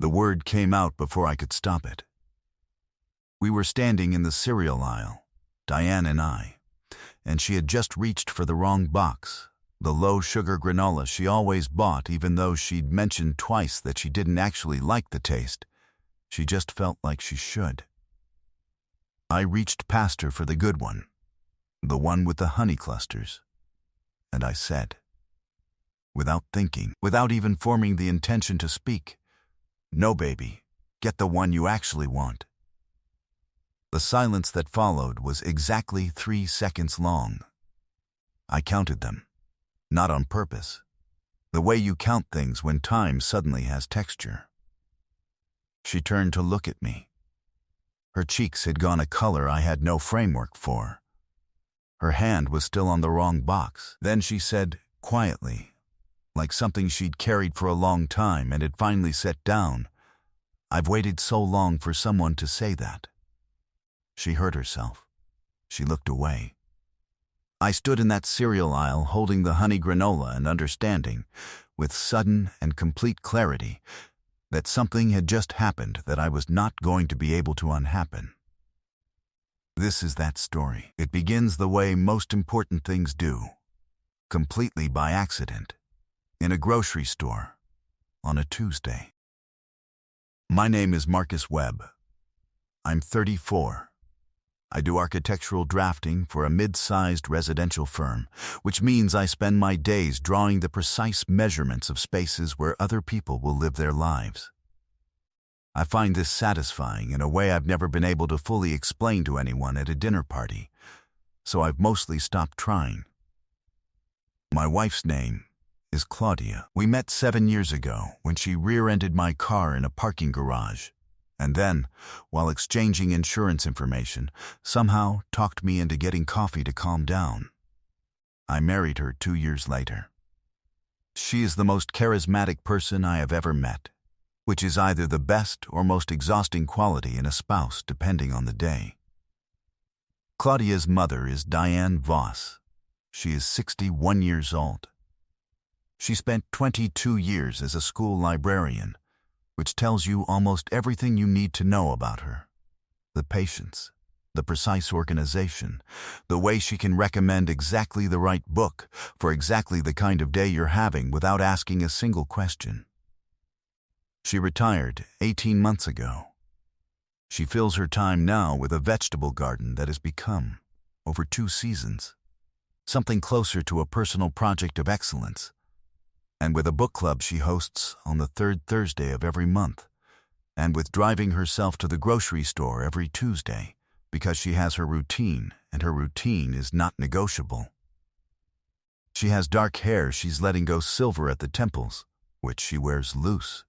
The word came out before I could stop it. We were standing in the cereal aisle, Diane and I, and she had just reached for the wrong box, the low-sugar granola she always bought even though she'd mentioned twice that she didn't actually like the taste. She just felt like she should. I reached past her for the good one, the one with the honey clusters, and I said, without thinking, without even forming the intention to speak, "No, baby, get the one you actually want." The silence that followed was exactly 3 seconds long. I counted them, not on purpose, the way you count things when time suddenly has texture. She turned to look at me. Her cheeks had gone a color I had no framework for. Her hand was still on the wrong box. Then she said, quietly, like something she'd carried for a long time and had finally set down, "I've waited so long for someone to say that." She hurt herself. She looked away. I stood in that cereal aisle holding the honey granola and understanding, with sudden and complete clarity, that something had just happened that I was not going to be able to unhappen. This is that story. It begins the way most important things do, completely by accident, in a grocery store, on a Tuesday. My name is Marcus Webb. I'm 34. I do architectural drafting for a mid-sized residential firm, which means I spend my days drawing the precise measurements of spaces where other people will live their lives. I find this satisfying in a way I've never been able to fully explain to anyone at a dinner party, so I've mostly stopped trying. My wife's name is Claudia. We met 7 years ago when she rear-ended my car in a parking garage, and then, while exchanging insurance information, somehow talked me into getting coffee to calm down. I married her 2 years later. She is the most charismatic person I have ever met, which is either the best or most exhausting quality in a spouse depending on the day. Claudia's mother is Diane Voss. She is 61 years old. She spent 22 years as a school librarian, which tells you almost everything you need to know about her. The patience, the precise organization, the way she can recommend exactly the right book for exactly the kind of day you're having without asking a single question. She retired 18 months ago. She fills her time now with a vegetable garden that has become, over 2 seasons, something closer to a personal project of excellence, and with a book club she hosts on the 3rd Thursday of every month, and with driving herself to the grocery store every Tuesday, because she has her routine, and her routine is not negotiable. She has dark hair she's letting go silver at the temples, which she wears loose.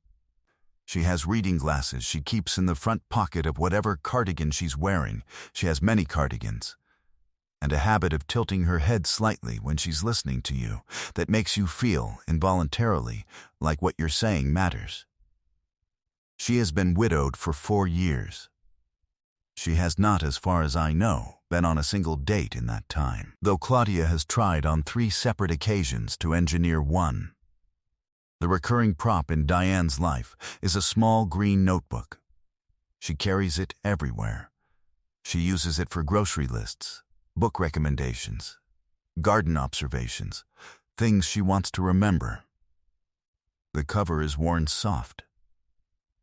She has reading glasses she keeps in the front pocket of whatever cardigan she's wearing. She has many cardigans. And a habit of tilting her head slightly when she's listening to you that makes you feel, involuntarily, like what you're saying matters. She has been widowed for 4 years. She has not, as far as I know, been on a single date in that time, though Claudia has tried on 3 separate occasions to engineer one. The recurring prop in Diane's life is a small green notebook. She carries it everywhere. She uses it for grocery lists, book recommendations, garden observations, things she wants to remember. The cover is worn soft.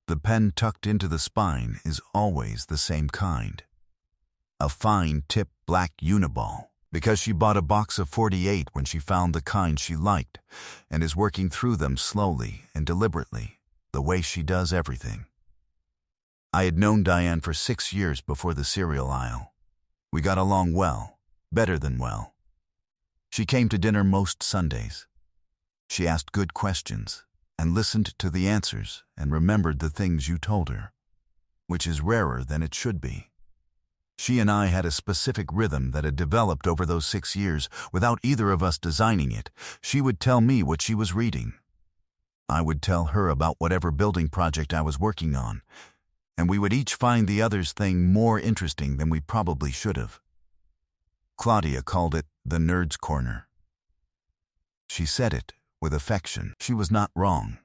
The pen tucked into the spine is always the same kind. A fine tip black Uniball, because she bought a box of 48 when she found the kind she liked and is working through them slowly and deliberately, the way she does everything. I had known Diane for 6 years before the cereal aisle. We got along well, better than well. She came to dinner most Sundays. She asked good questions and listened to the answers and remembered the things you told her, which is rarer than it should be. She and I had a specific rhythm that had developed over those 6 years without either of us designing it. She would tell me what she was reading. I would tell her about whatever building project I was working on, and we would each find the other's thing more interesting than we probably should have. Claudia called it the Nerd's Corner. She said it with affection. She was not wrong.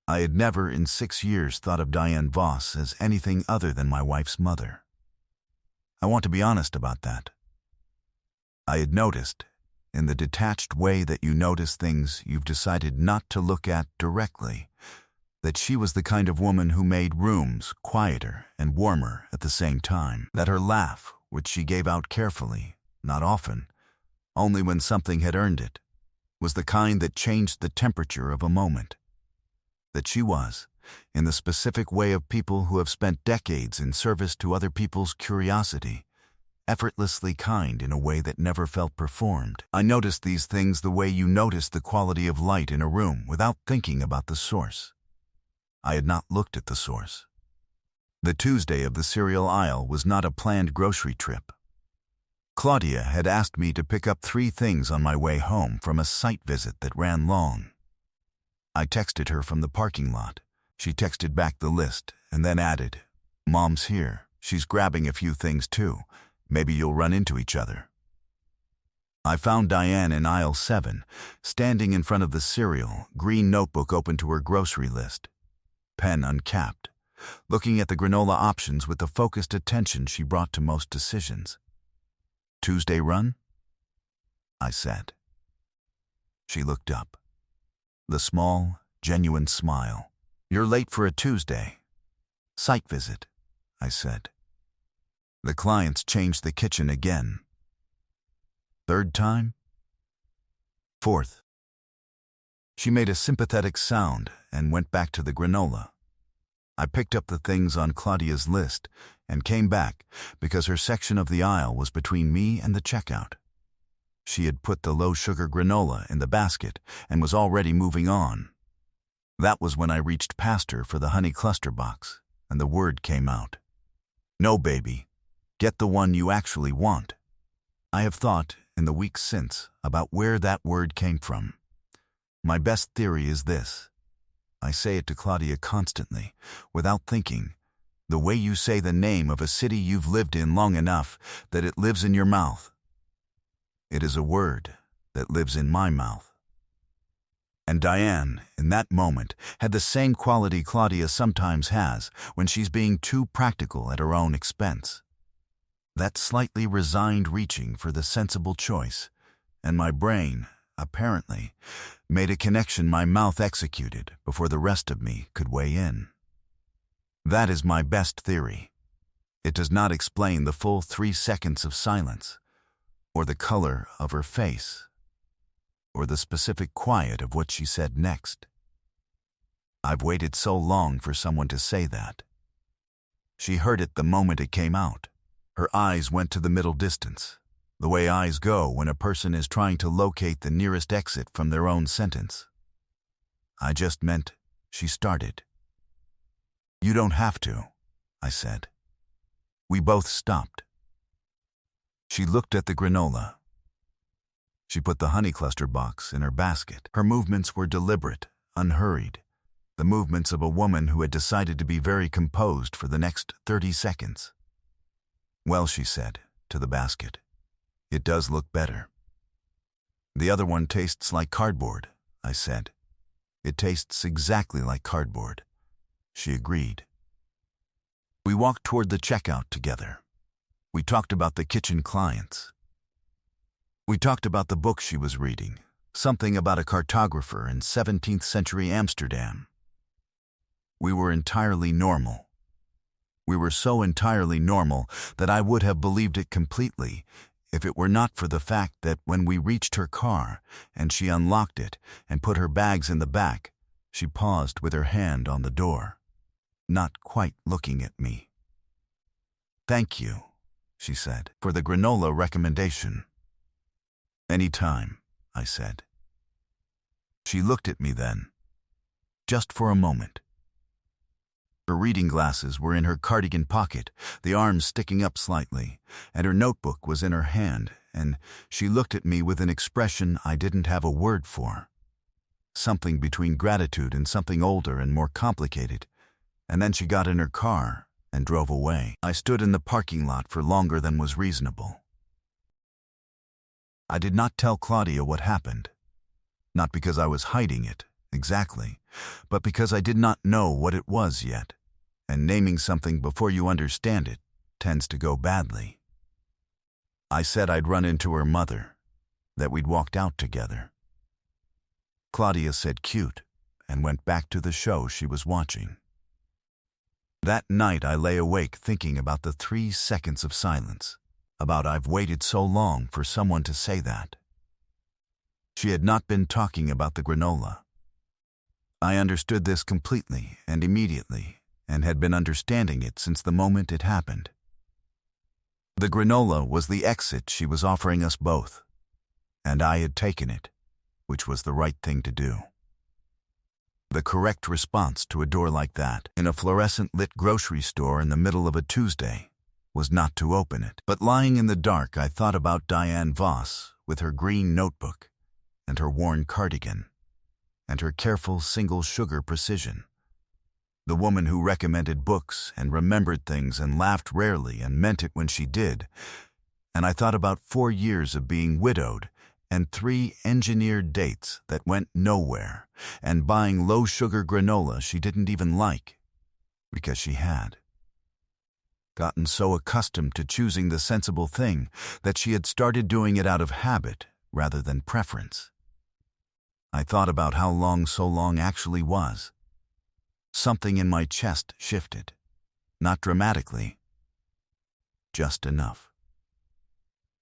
I had never in 6 years thought of Diane Voss as anything other than my wife's mother. I want to be honest about that. I had noticed, in the detached way that you notice things you've decided not to look at directly, that she was the kind of woman who made rooms quieter and warmer at the same time, that her laugh, which she gave out carefully, not often, only when something had earned it, was the kind that changed the temperature of a moment. That she was, in the specific way of people who have spent decades in service to other people's curiosity, effortlessly kind in a way that never felt performed. I noticed these things the way you notice the quality of light in a room without thinking about the source. I had not looked at the source. The Tuesday of the cereal aisle was not a planned grocery trip. Claudia had asked me to pick up 3 things on my way home from a site visit that ran long. I texted her from the parking lot. She texted back the list and then added, "Mom's here. She's grabbing a few things too. Maybe you'll run into each other." I found Diane in aisle 7, standing in front of the cereal, green notebook open to her grocery list, pen uncapped, looking at the granola options with the focused attention she brought to most decisions. "Tuesday run?" I said. She looked up. The small, genuine smile. "You're late for a Tuesday." "Site visit," I said. "The clients changed the kitchen again." "Third time?" "Fourth." She made a sympathetic sound and went back to the granola. I picked up the things on Claudia's list and came back because her section of the aisle was between me and the checkout. She had put the low-sugar granola in the basket and was already moving on. That was when I reached past her for the honey cluster box, and the word came out. "No, baby. Get the one you actually want." I have thought, in the weeks since, about where that word came from. My best theory is this. I say it to Claudia constantly, without thinking, the way you say the name of a city you've lived in long enough that it lives in your mouth. It is a word that lives in my mouth. And Diane, in that moment, had the same quality Claudia sometimes has when she's being too practical at her own expense. That slightly resigned reaching for the sensible choice, and my brain, apparently, made a connection my mouth executed before the rest of me could weigh in. That is my best theory. It does not explain the full 3 seconds of silence, or the color of her face, or the specific quiet of what she said next. I've waited so long for someone to say that. She heard it the moment it came out. Her eyes went to the middle distance, the way eyes go when a person is trying to locate the nearest exit from their own sentence. "I just meant," she started. "You don't have to," I said. We both stopped. She looked at the granola. She put the honey cluster box in her basket. Her movements were deliberate, unhurried, the movements of a woman who had decided to be very composed for the next 30 seconds. "Well," she said, to the basket, "it does look better." "The other one tastes like cardboard," I said. "It tastes exactly like cardboard." She agreed. We walked toward the checkout together. We talked about the kitchen clients. We talked about the book she was reading, something about a cartographer in 17th century Amsterdam. We were entirely normal. We were so entirely normal that I would have believed it completely if it were not for the fact that when we reached her car and she unlocked it and put her bags in the back, she paused with her hand on the door, not quite looking at me. "Thank you," she said, "for the granola recommendation." "Any time," I said. She looked at me then, just for a moment. Her reading glasses were in her cardigan pocket, the arms sticking up slightly, and her notebook was in her hand, and she looked at me with an expression I didn't have a word for. Something between gratitude and something older and more complicated, and then she got in her car and drove away. I stood in the parking lot for longer than was reasonable. I did not tell Claudia what happened, not because I was hiding it, Exactly, but because I did not know what it was yet, and naming something before you understand it tends to go badly. I said I'd run into her mother, that we'd walked out together. Claudia said cute, and went back to the show she was watching. That night I lay awake thinking about the 3 seconds of silence, about I've waited so long for someone to say that. She had not been talking about the granola. I understood this completely and immediately, and had been understanding it since the moment it happened. The granola was the exit she was offering us both, and I had taken it, which was the right thing to do. The correct response to a door like that, in a fluorescent-lit grocery store in the middle of a Tuesday, was not to open it. But lying in the dark, I thought about Diane Voss with her green notebook, and her worn cardigan, and her careful single-sugar precision. The woman who recommended books and remembered things and laughed rarely and meant it when she did. And I thought about 4 years of being widowed and 3 engineered dates that went nowhere, and buying low-sugar granola she didn't even like, because she had gotten so accustomed to choosing the sensible thing that she had started doing it out of habit rather than preference. I thought about how long so long actually was. Something in my chest shifted, not dramatically, just enough.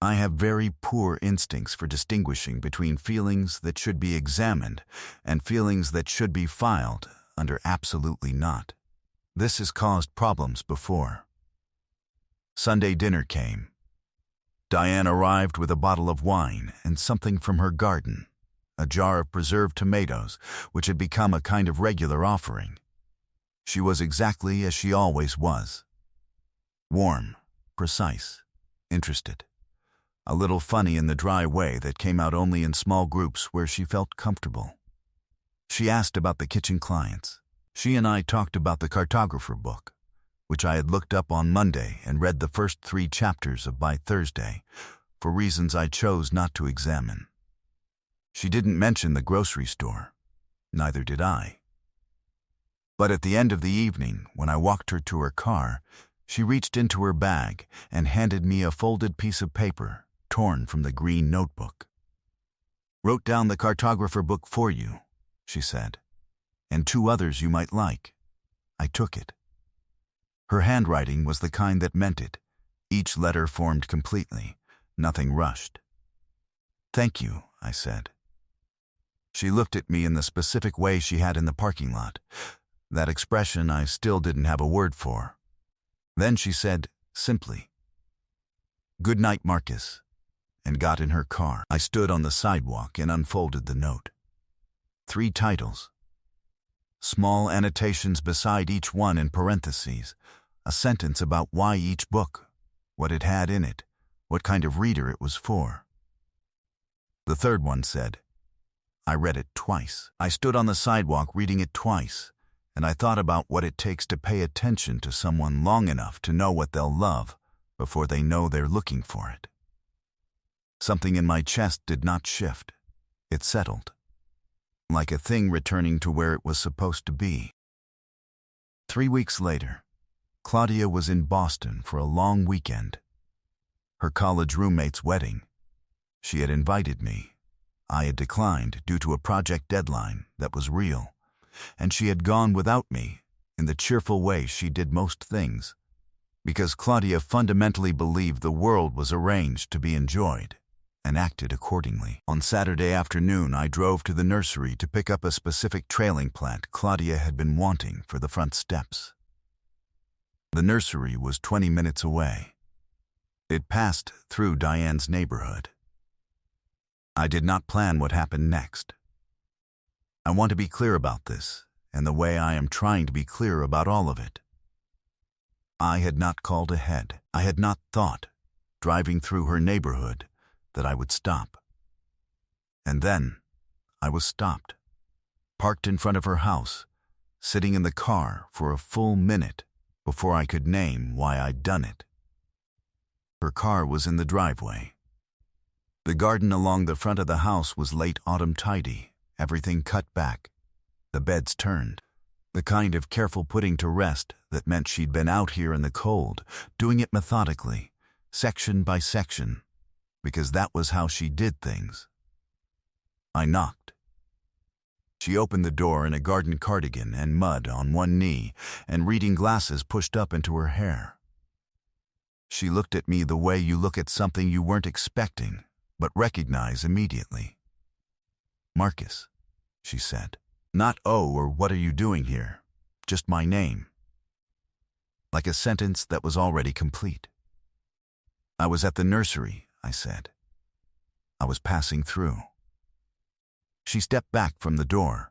I have very poor instincts for distinguishing between feelings that should be examined and feelings that should be filed under absolutely not. This has caused problems before. Sunday dinner came. Diane arrived with a bottle of wine and something from her garden, a jar of preserved tomatoes, which had become a kind of regular offering. She was exactly as she always was. Warm, precise, interested. A little funny in the dry way that came out only in small groups where she felt comfortable. She asked about the kitchen clients. She and I talked about the cartographer book, which I had looked up on Monday and read the first 3 chapters of by Thursday, for reasons I chose not to examine. She didn't mention the grocery store. Neither did I. But at the end of the evening, when I walked her to her car, she reached into her bag and handed me a folded piece of paper, torn from the green notebook. "Wrote down the cartographer book for you," she said, "and 2 others you might like." I took it. Her handwriting was the kind that meant it, each letter formed completely, nothing rushed. "Thank you," I said. She looked at me in the specific way she had in the parking lot. That expression I still didn't have a word for. Then she said, simply, "Good night, Marcus," and got in her car. I stood on the sidewalk and unfolded the note. 3 titles. Small annotations beside each one in parentheses, a sentence about why each book, what it had in it, what kind of reader it was for. The third one said, I read it twice. I stood on the sidewalk reading it twice, and I thought about what it takes to pay attention to someone long enough to know what they'll love before they know they're looking for it. Something in my chest did not shift. It settled, like a thing returning to where it was supposed to be. 3 weeks later, Claudia was in Boston for a long weekend. Her college roommate's wedding. She had invited me. I had declined due to a project deadline that was real, and she had gone without me in the cheerful way she did most things, because Claudia fundamentally believed the world was arranged to be enjoyed, and acted accordingly. On Saturday afternoon, I drove to the nursery to pick up a specific trailing plant Claudia had been wanting for the front steps. The nursery was 20 minutes away. It passed through Diane's neighborhood. I did not plan what happened next. I want to be clear about this, and the way I am trying to be clear about all of it. I had not called ahead. I had not thought, driving through her neighborhood, that I would stop. And then, I was stopped, parked in front of her house, sitting in the car for a full minute before I could name why I'd done it. Her car was in the driveway. The garden along the front of the house was late autumn tidy, everything cut back, The beds turned. The kind of careful putting to rest that meant she'd been out here in the cold, doing it methodically, section by section, because that was how she did things. I knocked. She opened the door in a garden cardigan and mud on one knee and reading glasses pushed up into her hair. She looked at me the way you look at something you weren't expecting, but recognize immediately. "Marcus," she said. Not "oh" or "what are you doing here?" Just my name. Like a sentence that was already complete. "I was at the nursery," I said. "I was passing through." She stepped back from the door.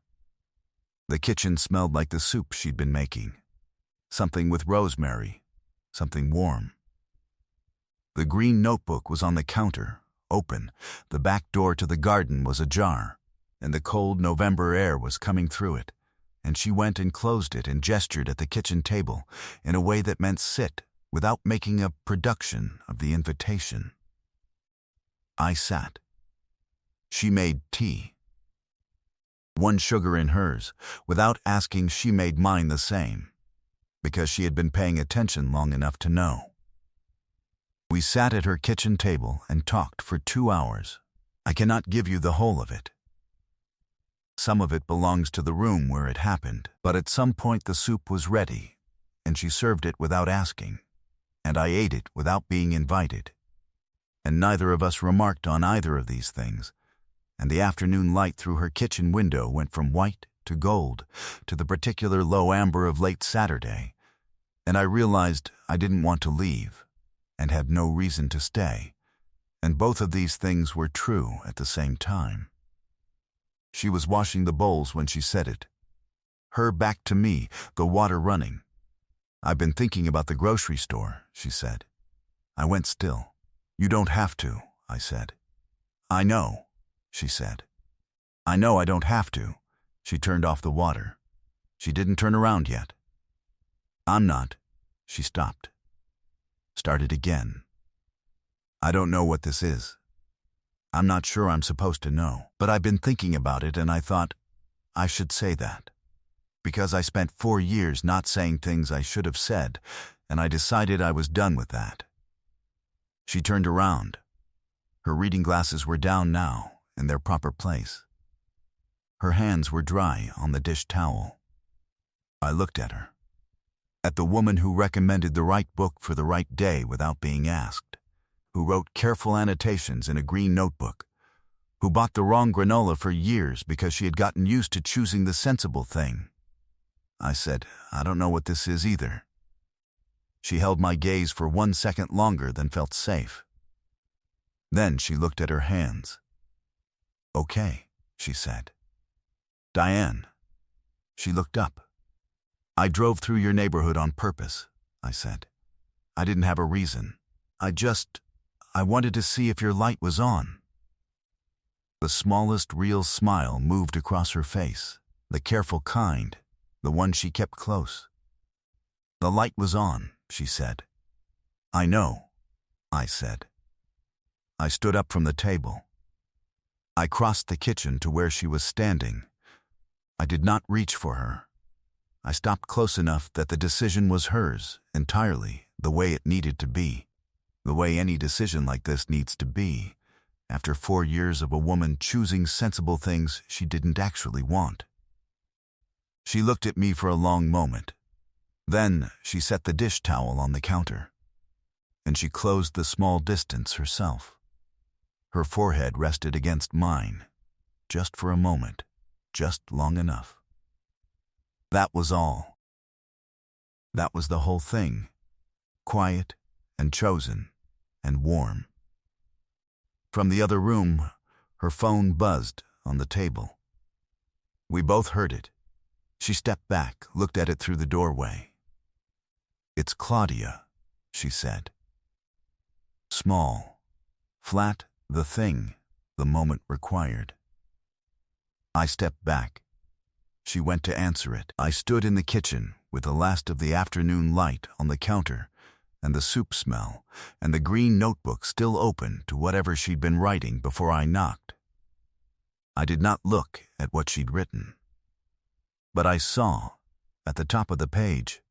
The kitchen smelled like the soup she'd been making. Something with rosemary, something warm. The green notebook was on the counter, open. The back door to the garden was ajar, and the cold November air was coming through it, and she went and closed it and gestured at the kitchen table in a way that meant sit, without making a production of the invitation. I sat. She made tea. 1 sugar in hers. Without asking, she made mine the same, because she had been paying attention long enough to know. We sat at her kitchen table and talked for 2 hours. I cannot give you the whole of it. Some of it belongs to the room where it happened, but at some point the soup was ready, and she served it without asking, and I ate it without being invited. And neither of us remarked on either of these things, and the afternoon light through her kitchen window went from white to gold to the particular low amber of late Saturday, and I realized I didn't want to leave and had no reason to stay, and both of these things were true at the same time. She was washing the bowls when she said it. Her back to me, the water running. "I've been thinking about the grocery store," she said. I went still. "You don't have to," I said. "I know," she said. "I know I don't have to." She turned off the water. She didn't turn around yet. "I'm not." She stopped. Started again. "I don't know what this is. I'm not sure I'm supposed to know, but I've been thinking about it and I thought I should say that. Because I spent 4 years not saying things I should have said, and I decided I was done with that." She turned around. Her reading glasses were down now, in their proper place. Her hands were dry on the dish towel. I looked at her. At the woman who recommended the right book for the right day without being asked, who wrote careful annotations in a green notebook, who bought the wrong granola for years because she had gotten used to choosing the sensible thing. I said, "I don't know what this is either." She held my gaze for 1 second longer than felt safe. Then she looked at her hands. "Okay," she said. "Diane." She looked up. "I drove through your neighborhood on purpose," I said. "I didn't have a reason. I wanted to see if your light was on." The smallest real smile moved across her face, the careful kind, the one she kept close. "The light was on," she said. "I know," I said. I stood up from the table. I crossed the kitchen to where she was standing. I did not reach for her. I stopped close enough that the decision was hers, entirely, the way it needed to be. The way any decision like this needs to be, after 4 years of a woman choosing sensible things she didn't actually want. She looked at me for a long moment. Then she set the dish towel on the counter, and she closed the small distance herself. Her forehead rested against mine, just for a moment, just long enough. That was all. That was the whole thing, quiet and chosen and warm. From the other room, her phone buzzed on the table. We both heard it. She stepped back, looked at it through the doorway. "It's Claudia," she said. Small, flat, the thing the moment required. I stepped back. She went to answer it. I stood in the kitchen with the last of the afternoon light on the counter and the soup smell and the green notebook still open to whatever she'd been writing before I knocked. I did not look at what she'd written. But I saw, at the top of the page,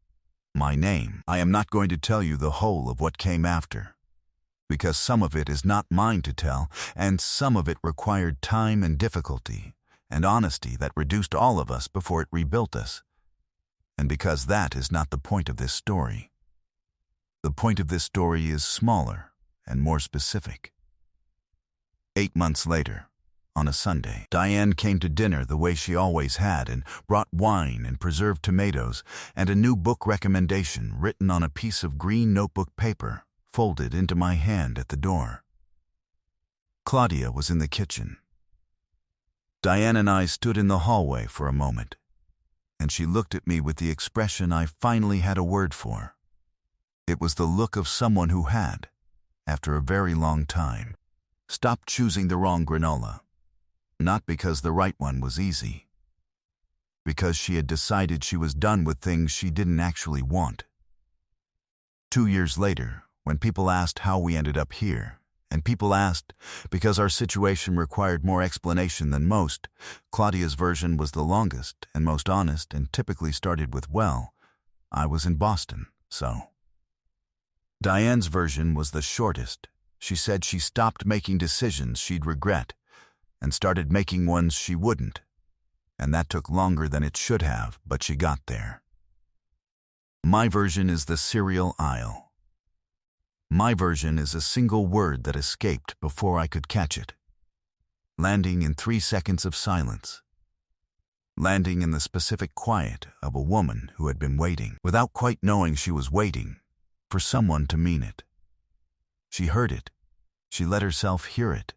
my name. I am not going to tell you the whole of what came after, because some of it is not mine to tell, and some of it required time and difficulty and honesty that reduced all of us before it rebuilt us, and because that is not the point of this story. The point of this story is smaller and more specific. 8 months later, on a Sunday, Diane came to dinner the way she always had and brought wine and preserved tomatoes and a new book recommendation written on a piece of green notebook paper folded into my hand at the door. Claudia was in the kitchen. Diane and I stood in the hallway for a moment, and she looked at me with the expression I finally had a word for. It was the look of someone who had, after a very long time, stopped choosing the wrong granola. Not because the right one was easy. Because she had decided she was done with things she didn't actually want. 2 years later, when people asked how we ended up here, and people asked because our situation required more explanation than most, Claudia's version was the longest and most honest and typically started with, well, I was in Boston, so. Diane's version was the shortest. She said she stopped making decisions she'd regret and started making ones she wouldn't, and that took longer than it should have, but she got there. My version is the cereal aisle. My version is a single word that escaped before I could catch it, landing in 3 seconds of silence, landing in the specific quiet of a woman who had been waiting, without quite knowing she was waiting, for someone to mean it. She heard it, she let herself hear it,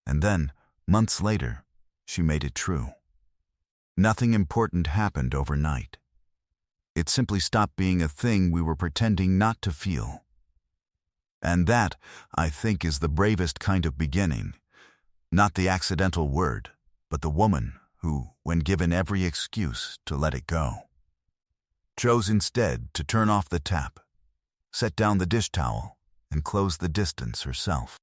and then, months later, she made it true. Nothing important happened overnight. It simply stopped being a thing we were pretending not to feel. And that, I think, is the bravest kind of beginning. Not the accidental word, but the woman who, when given every excuse to let it go, chose instead to turn off the tap, set down the dish towel, and close the distance herself.